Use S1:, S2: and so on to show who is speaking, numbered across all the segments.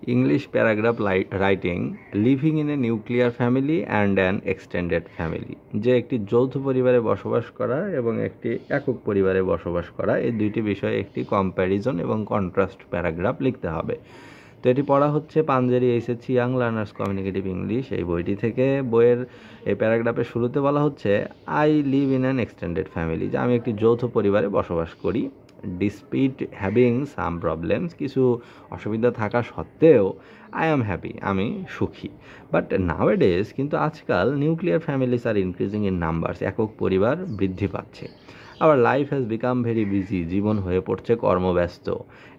S1: English paragraph writing, living in a nuclear family and an extended family, যে একটি যৌথ পরিবারে বসবাস করা এবং একটি একক পরিবারে বসবাস করা, এই দুইটি বিষয়ে একটি কম্প্যারিজন এবং কন্ট্রাস্ট প্যারাগ্রাফ লিখতে হবে। তো এটি পড়া হচ্ছে Panjeree HSC young learners communicative English এই বইটি থেকে। বইয়ের এই প্যারাগ্রাফের শুরুতে বলা হচ্ছে I live in an extended family, যে আমি একটি যৌথ পরিবারে বসবাস করি। ডিসপিট হ্যাভিং সাম প্রবলেমস, কিছু অসুবিধা থাকা সত্ত্বেও আই অ্যাম হ্যাপি, আমি সুখী। বাট নাওয়েডেজ, কিন্তু আজকাল nuclear families are increasing in numbers, একক পরিবার বৃদ্ধি পাচ্ছে। Our life has become very busy, জীবন হয়ে পড়ছে কর্মব্যস্ত।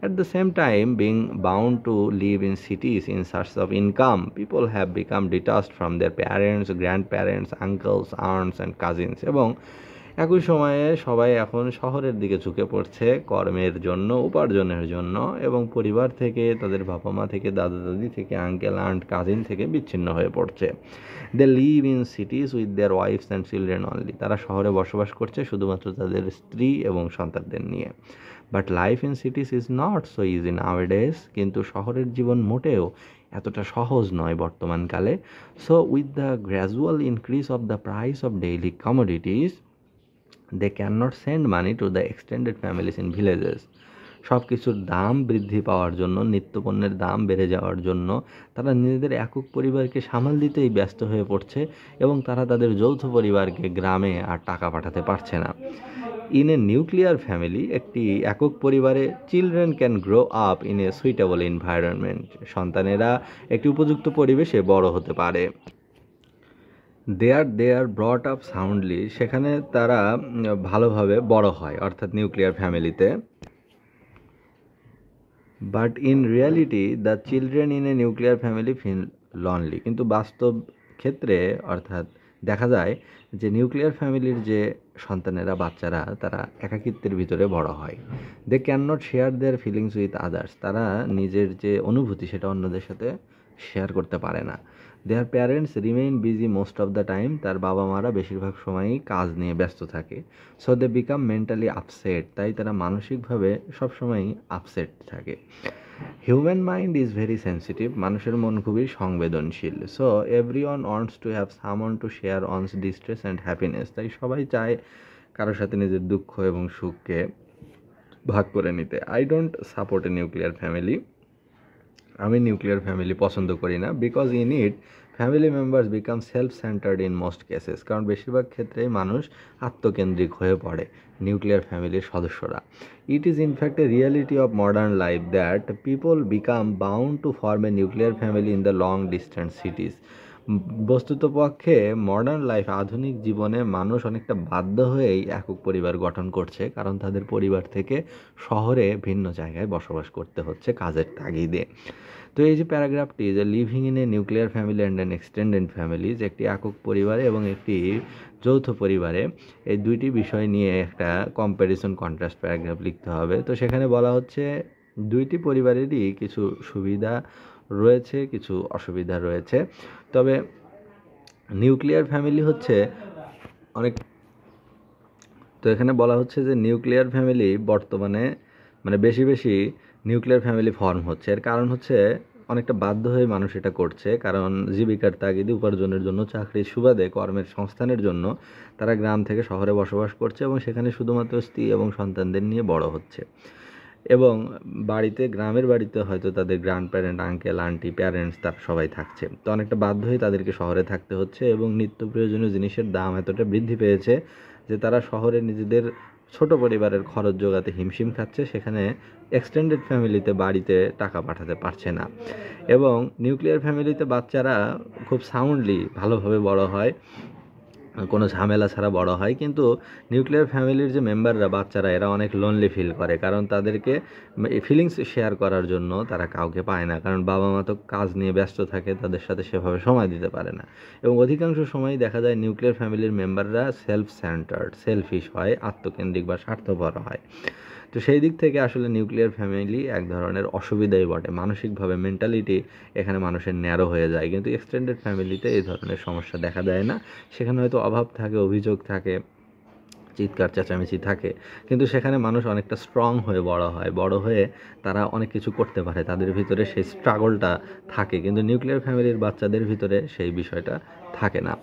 S1: At the same time, being bound to live in cities in search of income, people have become detached from their parents, grandparents, uncles, aunts and cousins. এবং একই সময়ে সবাই এখন শহরের দিকে ঝুঁকে পড়ছে কর্মের জন্য, উপার্জনের জন্য, এবং পরিবার থেকে, তাদের বাবা মা থেকে, দাদা দাদি থেকে, আঙ্কেল আন্ট কাজিন থেকে বিচ্ছিন্ন হয়ে পড়ছে। They live in cities with their wives and children only, তারা শহরে বসবাস করছে শুধুমাত্র তাদের স্ত্রী এবং সন্তানদের নিয়ে। But life in cities is not so easy nowadays, কিন্তু শহরের জীবন মোটেও এতটা সহজ নয় বর্তমানকালে। So with the gradual increase of the price of daily commodities, they can not send money to the extended families in villages. সব কিছুর দাম বৃদ্ধি পাওয়ার জন্য, নিত্যপণ্যের দাম বেড়ে যাওয়ার জন্য তারা নিজেদের একক পরিবারকে সামাল দিতেই ব্যস্ত হয়ে পড়ছে এবং তারা তাদের যৌথ পরিবারকে গ্রামে আর টাকা পাঠাতে পারছে না। ইন এ নিউক্লিয়ার ফ্যামিলি, একটি একক পরিবারে, children can grow up in a suitable environment, সন্তানেরা একটি উপযুক্ত পরিবেশে বড় হতে পারে। দে আর ব্রট আপ সাউন্ডলি, সেখানে তারা ভালোভাবে বড় হয়, অর্থাৎ নিউক্লিয়ার ফ্যামিলিতে। But in reality the children in a nuclear family feel lonely, কিন্তু বাস্তব ক্ষেত্রে অর্থাৎ দেখা যায় যে নিউক্লিয়ার ফ্যামিলির যে সন্তানেরা, বাচ্চারা, তারা একাকিত্বের ভিতরে বড় হয়। They can not share their feelings with others, তারা নিজের যে অনুভূতি সেটা অন্যদের সাথে শেয়ার করতে পারে না। Their parents remain busy most of the time, তার বাবা মারা বেশিরভাগ সময়ই কাজ নিয়ে ব্যস্ত থাকে। So they become mentally upset, তাই তারা মানসিকভাবে সবসময়ই আপসেট থাকে। Human mind is very sensitive, মানুষের মন খুবই সংবেদনশীল। So everyone wants to have someone to share one's distress and happiness, তাই সবাই চায় কারোর সাথে নিজের দুঃখ এবং সুখকে ভাগ করে নিতে। I don't support A nuclear family, আমি নিউক্লিয়ার ফ্যামিলি পছন্দ করি না। Because in it family members become self centred in most cases, কারণ বেশিরভাগ ক্ষেত্রেই মানুষ আত্মকেন্দ্রিক হয়ে পড়ে নিউক্লিয়ার ফ্যামিলির সদস্যরা। It is in fact A reality of modern life that people become bound to form A nuclear family in the long distance সিটিজ। বস্তুত পক্ষে মডার্ন লাইফ, আধুনিক জীবনে মানুষ অনেকটা বাধ্য হয়েই একক পরিবার গঠন করছে, কারণ তাদের পরিবার থেকে শহরে ভিন্ন জায়গায় বসবাস করতে হচ্ছে কাজের তাগিদে। তো এই যে প্যারাগ্রাফটি, যে living in a nuclear family and an extended family, যে একটি একক পরিবারে এবং একটি যৌথ পরিবারে, এই দুইটি বিষয় নিয়ে একটা কম্প্যারিজন কন্ট্রাস্ট প্যারাগ্রাফ লিখতে হবে। তো সেখানে বলা হচ্ছে দুইটি পরিবারেরই কিছু সুবিধা রয়েছে, কিছু অসুবিধা রয়েছে। তবে নিউক্লিয়ার ফ্যামিলি হচ্ছে অনেক, তো এখানে বলা হচ্ছে যে নিউক্লিয়ার ফ্যামিলি বর্তমানে মানে বেশি নিউক্লিয়ার ফ্যামিলি ফর্ম হচ্ছে। এর কারণ হচ্ছে অনেকটা বাধ্য হয়ে মানুষ এটা করছে, কারণ জীবিকার তাগিদে, উপার্জনের জন্য, চাকরির সুবাদে, কর্মের সংস্থানের জন্য তারা গ্রাম থেকে শহরে বসবাস করছে এবং সেখানে শুধুমাত্র স্ত্রী এবং সন্তানদের নিয়ে বড় হচ্ছে। এবং বাড়িতে, গ্রামের বাড়িতে হয়তো তাদের grand parent, uncle aunty, parents, তারা সবাই থাকছে। তো অনেকটা বাধ্য হয়ে তাদেরকে শহরে থাকতে হচ্ছে এবং নিত্য প্রয়োজনীয় জিনিসের দাম এতটা বৃদ্ধি পেয়েছে যে তারা শহরে নিজেদের ছোট পরিবারের খরচ জোগাতে হিমশিম খাচ্ছে, সেখানে এক্সটেন্ডেড ফ্যামিলিতে, বাড়িতে টাকা পাঠাতে পারছে না। এবং নিউক্লিয়ার ফ্যামিলিতে বাচ্চারা খুব সাউন্ডলি, ভালোভাবে বড় হয়, কোনো ঝামেলা ছাড়া বড় হয়। কিন্তু নিউক্লিয়ার ফ্যামিলির যে মেম্বাররা, বাচ্চারা, এরা অনেক লোনলি ফিল করে, কারণ তাদেরকে ফিলিংস শেয়ার করার জন্য তারা কাউকে পায় না, কারণ বাবা মা তো কাজ নিয়ে ব্যস্ত থাকে, তাদের সাথে সেভাবে সময় দিতে পারে না। এবং অধিকাংশ সময় দেখা যায় নিউক্লিয়ার ফ্যামিলির মেম্বাররা সেলফ সেন্টার্ড, সেলফিশ হয়, আত্মকেন্দ্রিক বা স্বার্থপর হয়। তো সেই দিক থেকে আসলে নিউক্লিয়ার ফ্যামিলি এক ধরনের অসুবিধাই বটে, মানসিকভাবে মেন্টালিটি এখানে মানুষের ন্যারো হয়ে যায়। কিন্তু এক্সটেন্ডেড ফ্যামিলিতে এই ধরনের সমস্যা দেখা দেয় না, সেখানে হয়তো অভাব থাকে, অভিযোগ থাকে, চিৎকার চেঁচামেচি থাকে, কিন্তু সেখানে মানুষ অনেকটা স্ট্রং হয়ে বড় হয়, বড় হয়ে তারা অনেক কিছু করতে পারে, তাদের ভিতরে সেই স্ট্রাগলটা থাকে, কিন্তু নিউক্লিয়ার ফ্যামিলির বাচ্চাদের ভিতরে সেই বিষয়টা থাকে না।